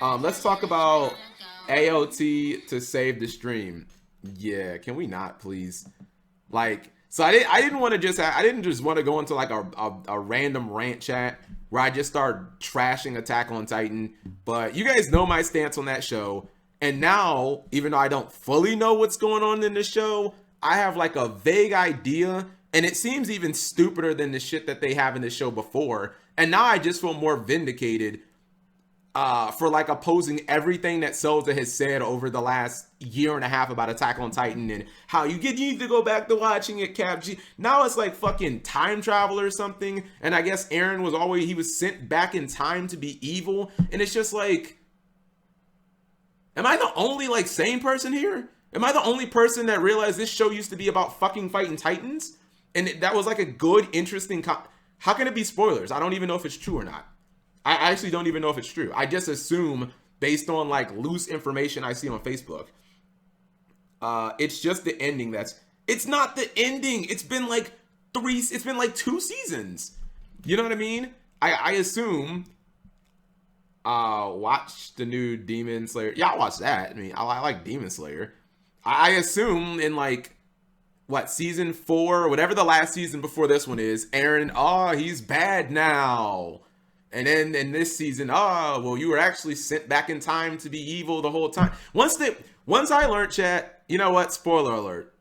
Let's talk about AOT to save the stream. Yeah, can we not please? Like, so I didn't want to just I didn't just want to go into like a random rant chat where I just start trashing Attack on Titan. But you guys know my stance on that show. And now, even though I don't fully know what's going on in the show, I have like a vague idea. And it seems even stupider than the shit that they have in the show before. And now I just feel more vindicated for like opposing everything that Souza has said over the last year and a half about Attack on Titan and how you need to go back to watching it, Cap G. Now it's like fucking time travel or something. And I guess Eren he was sent back in time to be evil. And it's just like, am I the only like sane person here? Am I the only person that realized this show used to be about fucking fighting Titans? And that was like a good, interesting. How can it be spoilers? I don't even know if it's true or not. I actually don't even know if it's true. I just assume based on like loose information I see on Facebook. It's just the ending it's not the ending. It's been like 2 seasons. You know what I mean? I assume watch the new Demon Slayer. Yeah, I'll watch that. I mean, I like Demon Slayer. I assume in like season 4, whatever the last season before this one is, Eren, he's bad now. And then in this season, you were actually sent back in time to be evil the whole time. Once I learned, chat, you know what? Spoiler alert.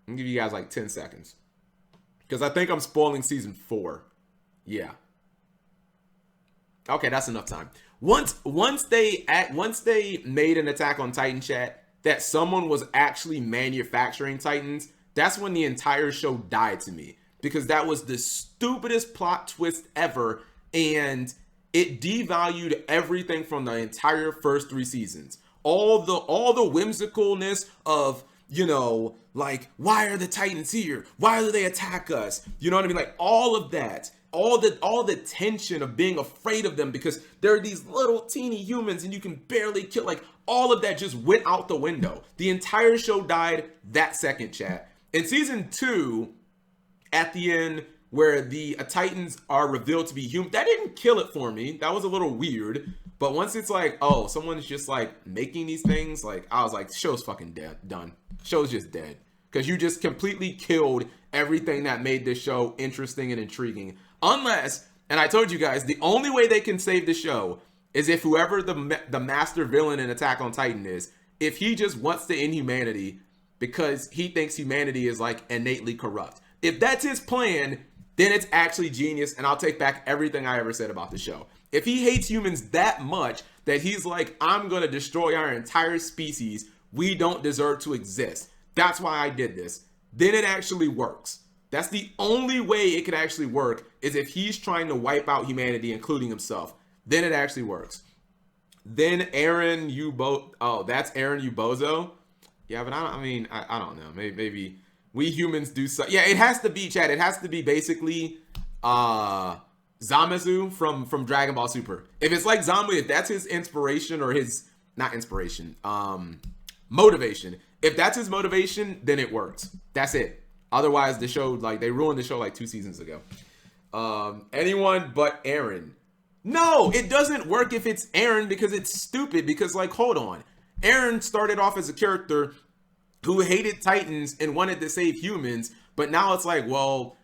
I'm gonna give you guys like 10 seconds. Because I think I'm spoiling season 4. Yeah. Okay, that's enough time. Once they made an Attack on Titan, chat, that someone was actually manufacturing Titans, that's when the entire show died to me. Because that was the stupidest plot twist ever. And it devalued everything from the entire first 3 seasons. All the whimsicalness of, like, why are the Titans here? Why do they attack us? You know what I mean? Like, all of that. All the tension of being afraid of them because they're these little teeny humans and you can barely kill. Like, all of that just went out the window. The entire show died that second, chat. In season 2, at the end, where the Titans are revealed to be human, that didn't kill it for me. That was a little weird. But once it's like, someone's just like making these things, like, I was like, show's fucking dead, done. Show's just dead. Because you just completely killed everything that made this show interesting and intriguing. Unless, and I told you guys, the only way they can save the show is if whoever the master villain in Attack on Titan is, if he just wants to end humanity because he thinks humanity is like innately corrupt. If that's his plan, then it's actually genius, and I'll take back everything I ever said about the show. If he hates humans that much that he's like, I'm going to destroy our entire species, we don't deserve to exist. That's why I did this. Then it actually works. That's the only way it could actually work, is if he's trying to wipe out humanity, including himself. Then it actually works. Then Eren, that's Eren, you bozo? Yeah, but I don't know. Maybe we humans do so. Yeah, it has to be, Chad. It has to be basically Zamasu from Dragon Ball Super. If it's like Zamasu, if that's his inspiration or his, not inspiration, motivation. If that's his motivation, then it works. That's it. Otherwise, the show, like, they ruined the show like 2 seasons ago. Anyone but Eren. No, it doesn't work if it's Eren because it's stupid. Because, like, hold on. Eren started off as a character who hated Titans and wanted to save humans, but now it's like, well,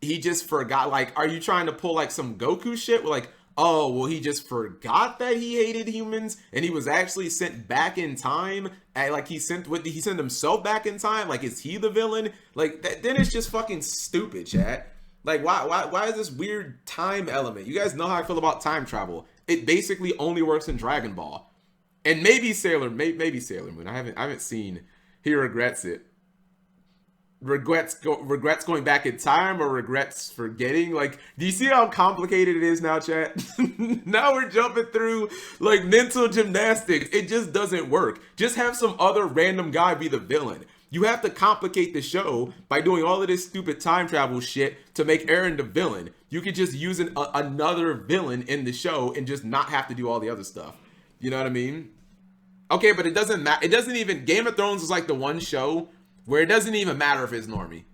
he just forgot. Like, are you trying to pull like some Goku shit? Like, he just forgot that he hated humans and he was actually sent back in time. And like he sent himself back in time. Like, is he the villain? Like, then it's just fucking stupid, chat. Like, why is this weird time element? You guys know how I feel about time travel. It basically only works in Dragon Ball. And maybe Sailor Moon. I haven't seen. He regrets it. Regrets going back in time or regrets forgetting? Like, do you see how complicated it is now, chat? Now we're jumping through like mental gymnastics. It just doesn't work. Just have some other random guy be the villain. You have to complicate the show by doing all of this stupid time travel shit to make Eren the villain. You could just use another villain in the show and just not have to do all the other stuff. You know what I mean? Okay, but it doesn't matter. It doesn't even. Game of Thrones is like the one show where it doesn't even matter if it's normie,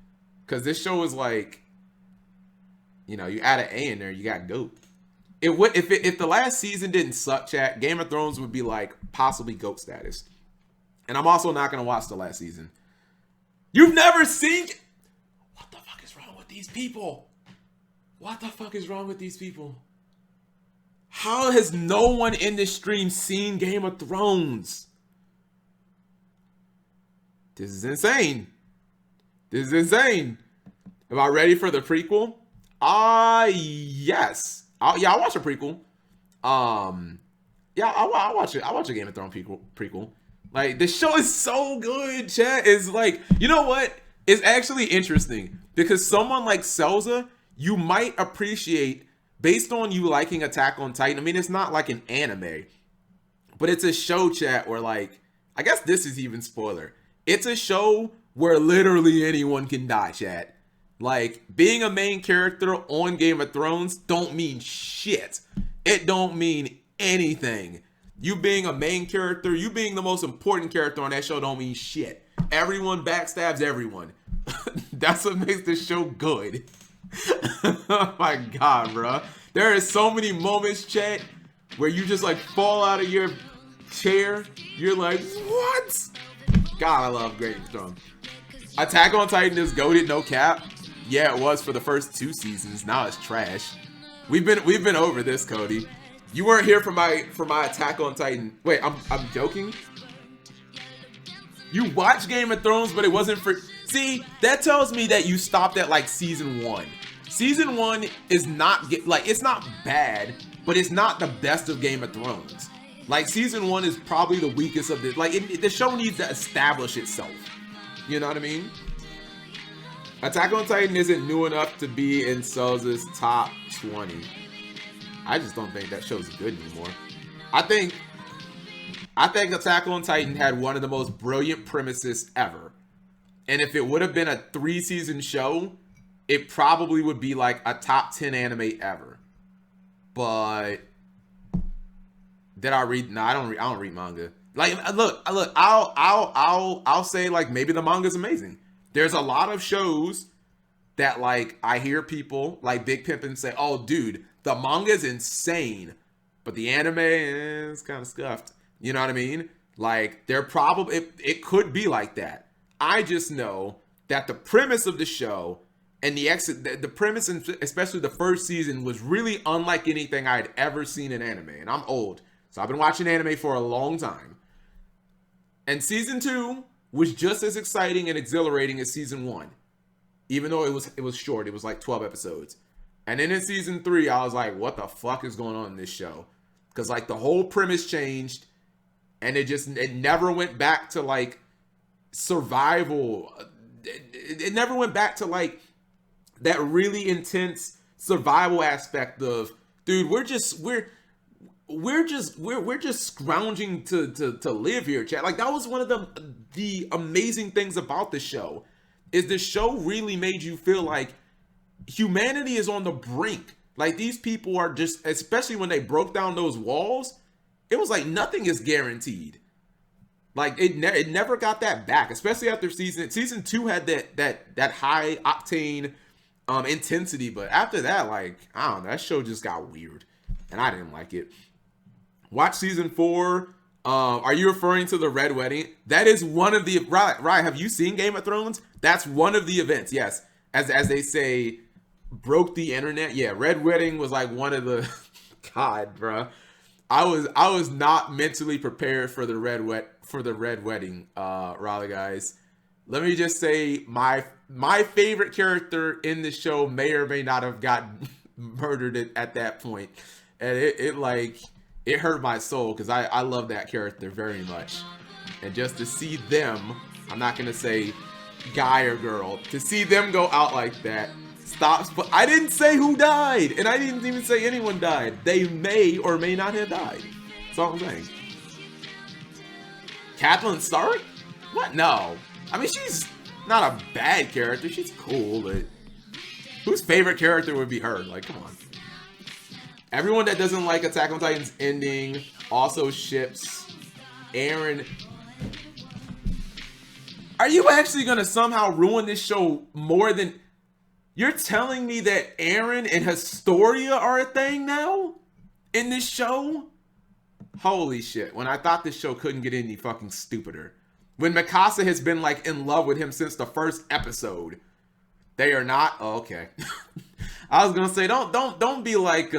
because this show is like, you add an A in there, you got GOAT. It would if the last season didn't suck, chat. Game of Thrones would be like possibly GOAT status. And I'm also not gonna watch the last season. You've never seen. What the fuck is wrong with these people? What the fuck is wrong with these people? How has no one in this stream seen Game of Thrones? This is insane. This is insane. Am I ready for the prequel? Yes. I'll watch a prequel. Yeah, I'll watch it. I'll watch a Game of Thrones prequel. Like, the show is so good, chat. It's like, you know what? It's actually interesting because someone like Selza, you might appreciate based on you liking Attack on Titan. I mean, it's not like an anime, but it's a show, chat, where like, I guess this is even spoiler. It's a show where literally anyone can die, chat. Like, being a main character on Game of Thrones don't mean shit. It don't mean anything. You being a main character, you being the most important character on that show don't mean shit. Everyone backstabs everyone. That's what makes the show good. Oh my god, bro. There are so many moments, chat, where you just like fall out of your chair. You're like, what? God, I love Game of Thrones. Attack on Titan is goated, no cap. Yeah, it was for the first 2 seasons. Now it's trash. We've been over this, Cody. You weren't here for my Attack on Titan. Wait, I'm joking. You watched Game of Thrones, but it wasn't for. See, that tells me that you stopped at like season 1. Season 1 is not like, it's not bad, but it's not the best of Game of Thrones. Like, season 1 is probably the weakest of the. Like, the show needs to establish itself. You know what I mean? Attack on Titan isn't new enough to be in Selza's top 20. I just don't think that show's good anymore. I think Attack on Titan had one of the most brilliant premises ever. And if it would have been a 3-season show, it probably would be like a top 10 anime ever. But did I read? No, I don't read manga. Like, look, I'll say like maybe the manga's amazing. There's a lot of shows that like I hear people like Big Pimpin say, "Oh, dude, the manga's insane, but the anime is kind of scuffed." You know what I mean? Like, they're probably it could be like that. I just know that the premise of the show and the premise, and especially the first season, was really unlike anything I had ever seen in anime. And I'm old, so I've been watching anime for a long time. And season 2 was just as exciting and exhilarating as season 1, even though it was short. It was like 12 episodes. And then in season 3, I was like, what the fuck is going on in this show? Because like the whole premise changed, and it never went back to like survival. It never went back to like that really intense survival aspect of, dude, we're just scrounging to live here, chat. Like, that was one of the amazing things about the show, is the show really made you feel like humanity is on the brink. Like, these people are just, especially when they broke down those walls, it was like nothing is guaranteed. Like, it never got that back, especially after season 2 had that high octane intensity, but after that, like, I don't know, that show just got weird, and I didn't like it. Watch season 4. Are you referring to the Red Wedding? That is one of the right. Have you seen Game of Thrones? That's one of the events. Yes, as they say, broke the internet. Yeah, Red Wedding was like one of the. God, bro, I was not mentally prepared for the Red Wedding, Raleigh guys. Let me just say, my favorite character in the show may or may not have gotten murdered at that point, and it hurt my soul because I love that character very much. And just to see them, I'm not going to say guy or girl, to see them go out like that stops. But I didn't say who died, and I didn't even say anyone died. They may or may not have died. That's all I'm saying. Catelyn Stark? What? No. I mean, she's not a bad character. She's cool, but whose favorite character would be her? Like, come on. Everyone that doesn't like Attack on Titan's ending also ships Eren. Are you actually going to somehow ruin this show more than... You're telling me that Eren and Historia are a thing now? in this show. Holy shit. When I thought this show couldn't get any fucking stupider. When Mikasa has been like in love with him since the first episode. They are not. Oh, okay. I was gonna say don't be like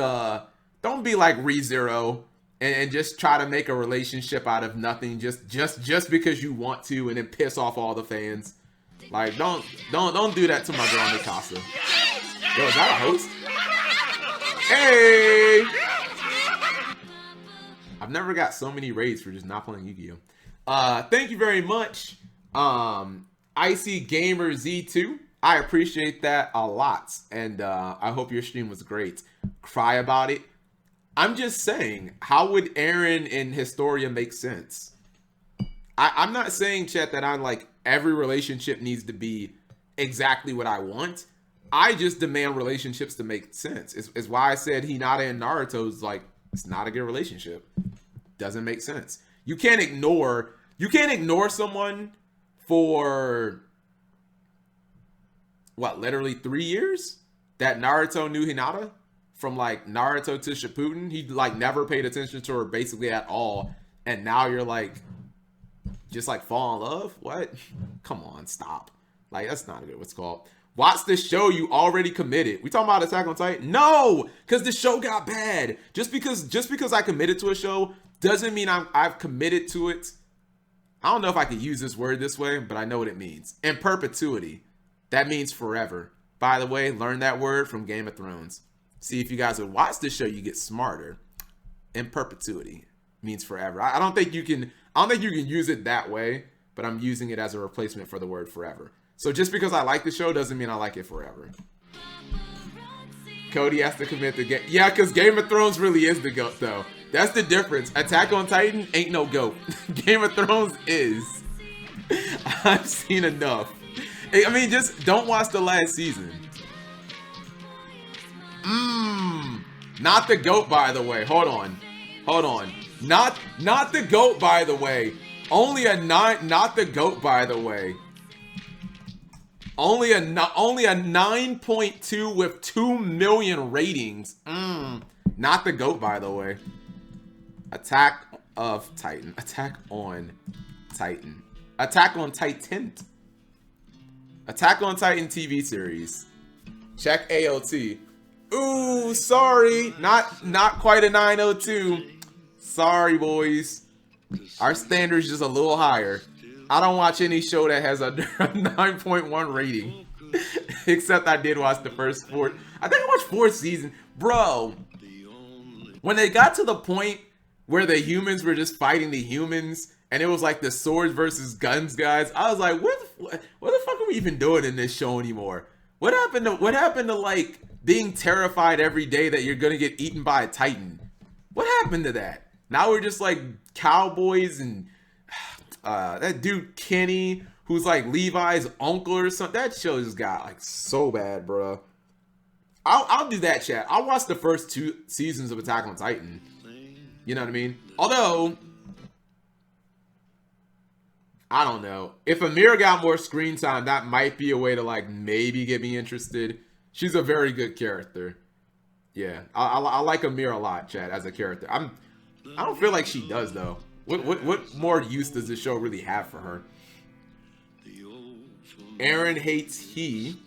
ReZero and just try to make a relationship out of nothing just because you want to and then piss off all the fans. Like don't do that to my girl Mikasa. Yo, is that a host? Hey! I've never got so many raids for just not playing Yu-Gi-Oh! Thank you very much. Icy Gamer Z2. I appreciate that a lot. And I hope your stream was great. Cry about it. I'm just saying, how would Eren and Historia make sense? I'm not saying, chat, that I'm like every relationship needs to be exactly what I want. I just demand relationships to make sense. It's why I said Hinata and Naruto's like, it's not a good relationship. Doesn't make sense. You can't ignore someone for what, literally 3 years that Naruto knew Hinata? From like Naruto to Shippuden, he like never paid attention to her basically at all. And now you're like, just like fall in love? What? Come on, stop. Like, that's not a good, what's it called? Watch this show, you already committed. We talking about Attack on Titan? No, because the show got bad. Just because I committed to a show doesn't mean I've committed to it. I don't know if I could use this word this way, but I know what it means. In perpetuity. That means forever. By the way, learn that word from Game of Thrones. See, if you guys would watch this show, you get smarter. In perpetuity means forever. I don't think you can use it that way, but I'm using it as a replacement for the word forever. So just because I like the show doesn't mean I like it forever. Cody has to commit the game. Yeah, because Game of Thrones really is the GOAT, though. That's the difference. Attack on Titan ain't no GOAT. Game of Thrones is. I've seen enough. I mean, just don't watch the last season. Not the GOAT, by the way. Hold on. Not the GOAT, by the way. Not the GOAT, by the way. Only a 9.2 with 2 million ratings. Not the GOAT, by the way. Attack on Titan. Attack on Titan TV series. Check AOT. Ooh, sorry. Not quite a 902. Sorry, boys. Our standard's just a little higher. I don't watch any show that has a 9.1 rating. Except I did watch the first 4. I think I watched 4 seasons. Bro, when they got to the point where the humans were just fighting the humans, and it was like the swords versus guns guys, I was like, what the fuck are we even doing in this show anymore? What happened to like being terrified every day that you're gonna get eaten by a Titan? What happened to that? Now we're just like cowboys and that dude Kenny, who's like Levi's uncle or something. That show just got like so bad, bro. I'll do that, chat. I'll watch the first 2 seasons of Attack on Titan. You know what I mean? Although, I don't know. If Amira got more screen time, that might be a way to like maybe get me interested. She's a very good character. Yeah, I like Amira a lot, chat, as a character. I don't feel like she does though. What more use does this show really have for her? Eren hates he.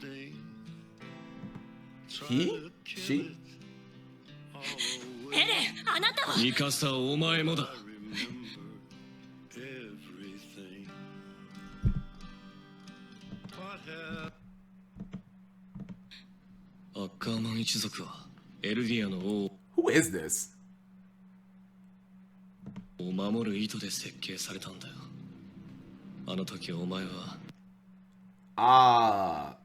He? She? エレン、あなたはミカサ、お前もだ。アッカーマン一族はエルディアの王 Who is this? を守る意図で設計されたんだよ。あの時お前は。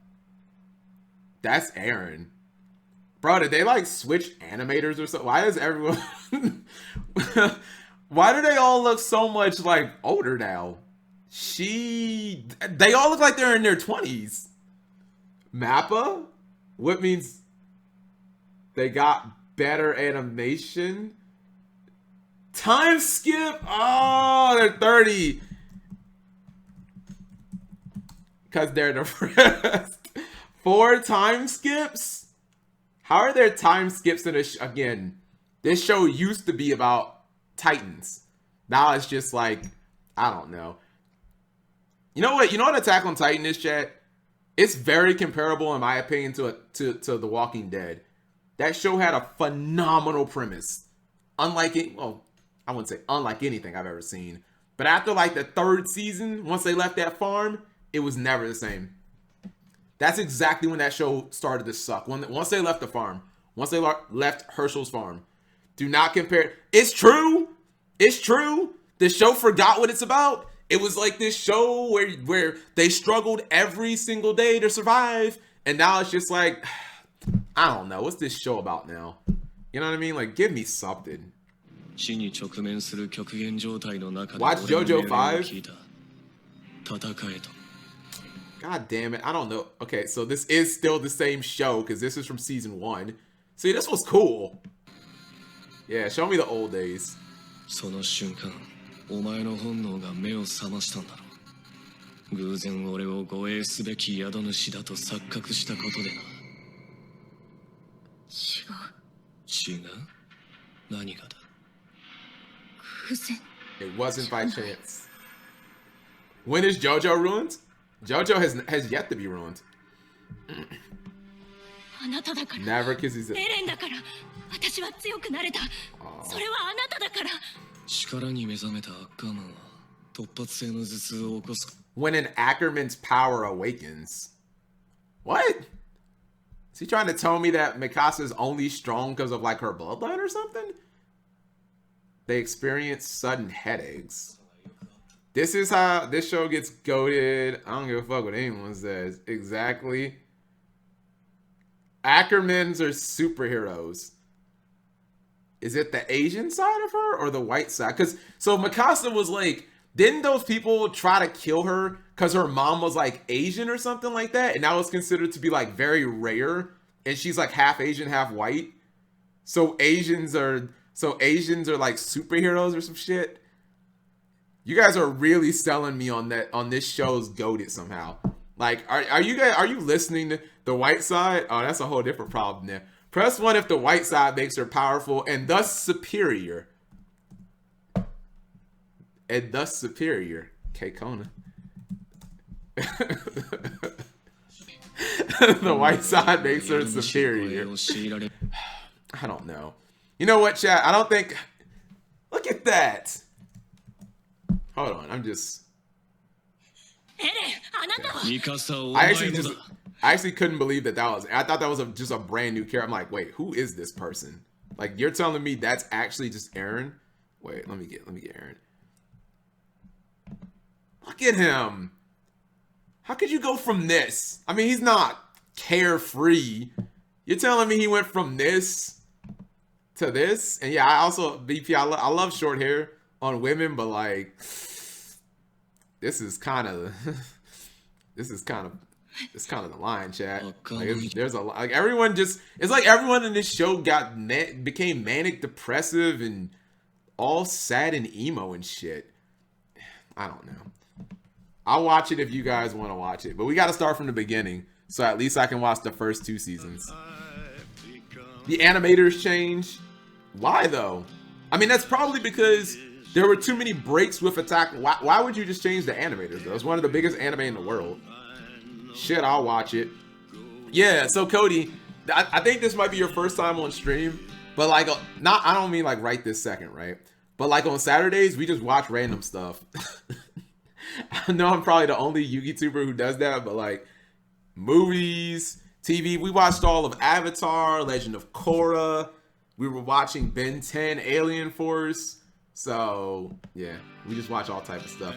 That's Eren. Bro, did they like switch animators or something? Why does everyone why do they all look so much like older now? They all look like they're in their 20s. Mappa? What means they got better animation? Time skip? Oh, they're 30. Because they're depressed. 4 time skips? How are there time skips in a again? This show used to be about Titans. Now it's just like, I don't know. You know what? You know what Attack on Titan is, chat? It's very comparable, in my opinion, to The Walking Dead. That show had a phenomenal premise. Unlike it, well, I wouldn't say unlike anything I've ever seen. But after like the 3rd season, once they left that farm, it was never the same. That's exactly when that show started to suck. Once they left the farm, once they left Herschel's farm. Do not compare. It's true. It's true. The show forgot what it's about. It was like this show where they struggled every single day to survive. And now it's just like, I don't know. What's this show about now? You know what I mean? Like, give me something. Watch JoJo 5? God damn it. I don't know. Okay, so this is still the same show because this is from season 1. See, this was cool. Yeah, show me the old days. その瞬間、お前の本能が目を覚ましたんだろう。偶然俺を護衛すべき宿主だと錯覚したことでな。違う？何がだ？偶然。 It wasn't by chance. When is JoJo ruined? JoJo has yet to be ruined. あなただから。 Never kisses it. エレンだから。私は強くなれた。それはあなただから。力に目覚めたアッカーマンは突発性の頭痛を起こす。When an Ackerman's power awakens. What? Is he trying to tell me that Mikasa's only strong because of like her bloodline or something? They experience sudden headaches. This is how this show gets goated. I don't give a fuck what anyone says. Exactly. Ackermans are superheroes. Is it the Asian side of her or the white side? Because so Mikasa was like, didn't those people try to kill her because her mom was like Asian or something like that? And that was considered to be like very rare. And she's like half Asian, half white. So Asians are like superheroes or some shit. You guys are really selling me on this show's goated somehow. Like, are you listening to the white side? Oh, that's a whole different problem there. Press 1 if the white side makes her powerful and thus superior. And thus superior. K-Kona. The white side makes her superior. I don't know. You know what, chat? I don't think... Look at that. Hold on, I'm just... I actually couldn't believe that was... I thought that was just a brand new character. I'm like, wait, who is this person? Like, you're telling me that's actually just Eren? Wait, let me get Eren. Look at him. How could you go from this? I mean, he's not carefree. You're telling me he went from this to this? And yeah, I also, BP, I love short hair on women, but like, this is kind of the line, chat. Like, there's a like everyone just, it's like everyone in this show became manic depressive and all sad and emo and shit. I don't know. I'll watch it if you guys want to watch it, but we got to start from the beginning, so at least I can watch the first 2 seasons. The animators changed. Why though? I mean, that's probably because there were too many breaks with Attack. Why would you just change the animators though? It's one of the biggest anime in the world. Shit, I'll watch it. Yeah, so Cody, I think this might be your first time on stream, but like, I don't mean like right this second, right? But like on Saturdays, we just watch random stuff. I know I'm probably the only YouTuber who does that, but like movies, TV, we watched all of Avatar, Legend of Korra. We were watching Ben 10, Alien Force. So yeah, we just watch all type of stuff.